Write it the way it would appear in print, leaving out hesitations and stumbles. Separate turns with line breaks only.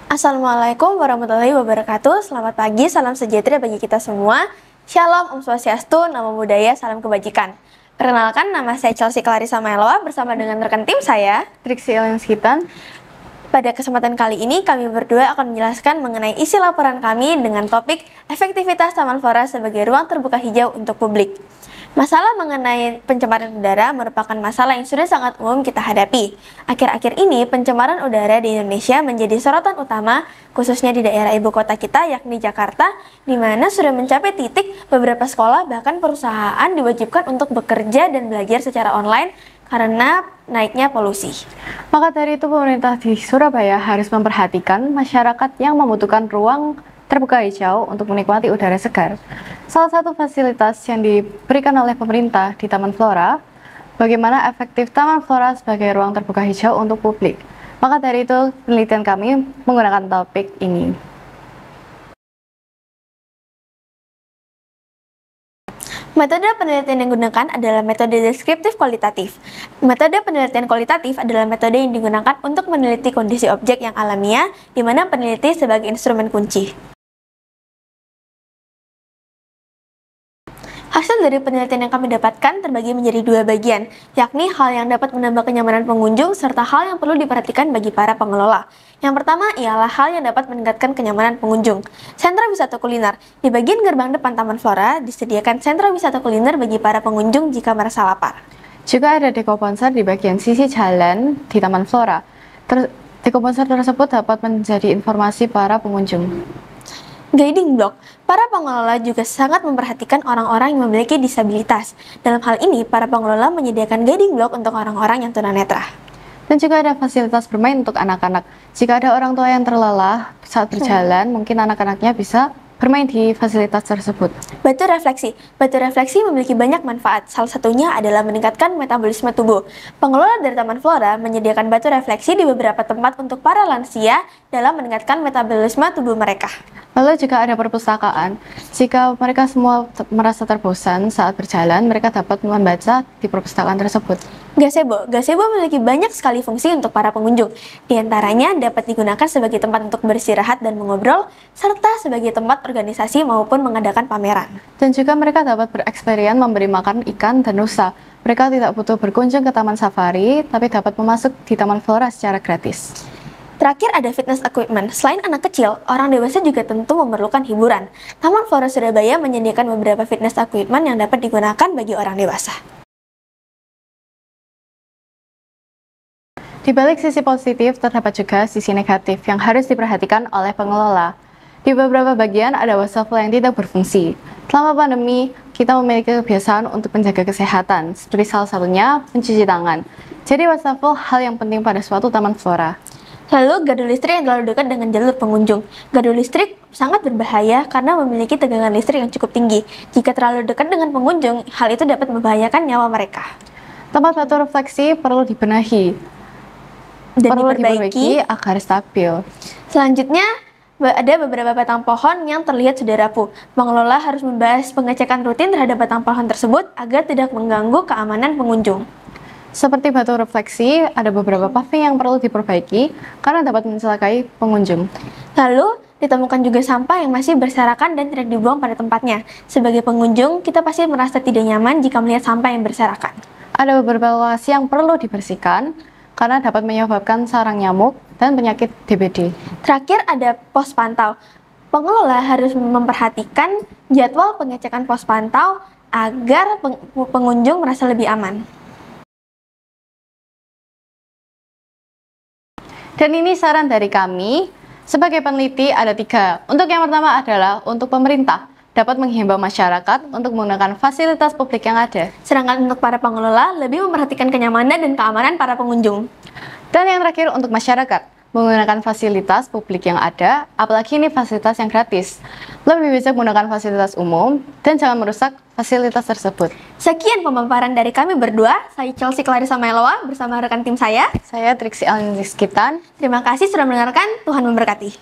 Assalamualaikum warahmatullahi wabarakatuh. Selamat pagi, salam sejahtera bagi kita semua. Shalom, Om Swastiastu, Namo Buddhaya, salam kebajikan. Perkenalkan, nama saya Chelsea Clarissa Meloa bersama dengan rekan tim saya,
Triksi Elenskitan.
Pada kesempatan kali ini, kami berdua akan menjelaskan mengenai isi laporan kami dengan topik efektivitas Taman Flora sebagai ruang terbuka hijau untuk publik. Masalah mengenai pencemaran udara merupakan masalah yang sudah sangat umum kita hadapi. Akhir-akhir ini, pencemaran udara di Indonesia menjadi sorotan utama, khususnya di daerah ibu kota kita, yakni Jakarta, di mana sudah mencapai titik beberapa sekolah bahkan perusahaan diwajibkan untuk bekerja dan belajar secara online karena naiknya polusi.
Maka dari itu, pemerintah di Surabaya harus memperhatikan masyarakat yang membutuhkan ruang terbuka hijau untuk menikmati udara segar. Salah satu fasilitas yang diberikan oleh pemerintah di Taman Flora, bagaimana efektif Taman Flora sebagai ruang terbuka hijau untuk publik. Maka dari itu, penelitian kami menggunakan topik ini.
Metode penelitian yang digunakan adalah metode deskriptif kualitatif. Metode penelitian kualitatif adalah metode yang digunakan untuk meneliti kondisi objek yang alamiah, di mana peneliti sebagai instrumen kunci. Hasil dari penelitian yang kami dapatkan terbagi menjadi dua bagian, yakni hal yang dapat menambah kenyamanan pengunjung serta hal yang perlu diperhatikan bagi para pengelola. Yang pertama ialah hal yang dapat meningkatkan kenyamanan pengunjung. Sentra wisata kuliner. Di bagian gerbang depan Taman Flora disediakan sentra wisata kuliner bagi para pengunjung jika merasa lapar.
Juga ada dekoponser di bagian sisi jalan di Taman Flora. Dekoponser tersebut dapat menjadi informasi para pengunjung.
Guiding block. Para pengelola juga sangat memperhatikan orang-orang yang memiliki disabilitas. Dalam hal ini, para pengelola menyediakan guiding block untuk orang-orang yang tunanetra.
Dan juga ada fasilitas bermain untuk anak-anak. Jika ada orang tua yang terlelah saat berjalan, mungkin anak-anaknya bisa bermain di fasilitas tersebut.
Batu refleksi. Batu refleksi memiliki banyak manfaat. Salah satunya adalah meningkatkan metabolisme tubuh. Pengelola dari Taman Flora menyediakan batu refleksi di beberapa tempat untuk para lansia dalam meningkatkan metabolisme tubuh mereka.
Lalu juga ada perpustakaan. Jika mereka semua merasa terbosan saat berjalan, mereka dapat membaca di perpustakaan tersebut.
Gazebo. Gazebo memiliki banyak sekali fungsi untuk para pengunjung. Di antaranya dapat digunakan sebagai tempat untuk beristirahat dan mengobrol, serta sebagai tempat organisasi maupun mengadakan pameran.
Dan juga mereka dapat bereksperimen memberi makan ikan dan rusa. Mereka tidak butuh berkunjung ke taman safari, tapi dapat memasuk di Taman Flora secara gratis.
Terakhir ada fitness equipment. Selain anak kecil, orang dewasa juga tentu memerlukan hiburan. Taman Flora Surabaya menyediakan beberapa fitness equipment yang dapat digunakan bagi orang dewasa.
Di balik sisi positif, terdapat juga sisi negatif yang harus diperhatikan oleh pengelola. Di beberapa bagian ada wastafel yang tidak berfungsi. Selama pandemi, kita memiliki kebiasaan untuk menjaga kesehatan, seperti salah satunya mencuci tangan. Jadi wastafel hal yang penting pada suatu Taman Flora.
Lalu, gardu listrik yang terlalu dekat dengan jalur pengunjung. Gardu listrik sangat berbahaya karena memiliki tegangan listrik yang cukup tinggi. Jika terlalu dekat dengan pengunjung, hal itu dapat membahayakan nyawa mereka.
Tempat batu refleksi perlu dibenahi
Dan diperbaiki
agar stabil.
Selanjutnya, ada beberapa batang pohon yang terlihat sudah rapuh. Pengelola harus membahas pengecekan rutin terhadap batang pohon tersebut agar tidak mengganggu keamanan pengunjung.
Seperti batu refleksi, ada beberapa paving yang perlu diperbaiki karena dapat mencelakai pengunjung.
Lalu, ditemukan juga sampah yang masih berserakan dan tidak dibuang pada tempatnya. Sebagai pengunjung, kita pasti merasa tidak nyaman jika melihat sampah yang berserakan.
Ada beberapa lokasi yang perlu dibersihkan karena dapat menyebabkan sarang nyamuk dan penyakit DBD.
Terakhir ada pos pantau. Pengelola harus memperhatikan jadwal pengecekan pos pantau agar pengunjung merasa lebih aman.
Dan ini saran dari kami, sebagai peneliti ada 3. Untuk yang pertama adalah untuk pemerintah, dapat menghimbau masyarakat untuk menggunakan fasilitas publik yang ada.
Sedangkan untuk para pengelola, lebih memperhatikan kenyamanan dan keamanan para pengunjung.
Dan yang terakhir untuk masyarakat, menggunakan fasilitas publik yang ada, apalagi ini fasilitas yang gratis. Lebih bijak menggunakan fasilitas umum dan jangan merusak fasilitas tersebut.
Sekian pemaparan dari kami berdua. Saya Chelsea Clarissa Meloa bersama rekan tim saya.
Saya Triksi Elenskitan.
Terima kasih sudah mendengarkan. Tuhan memberkati.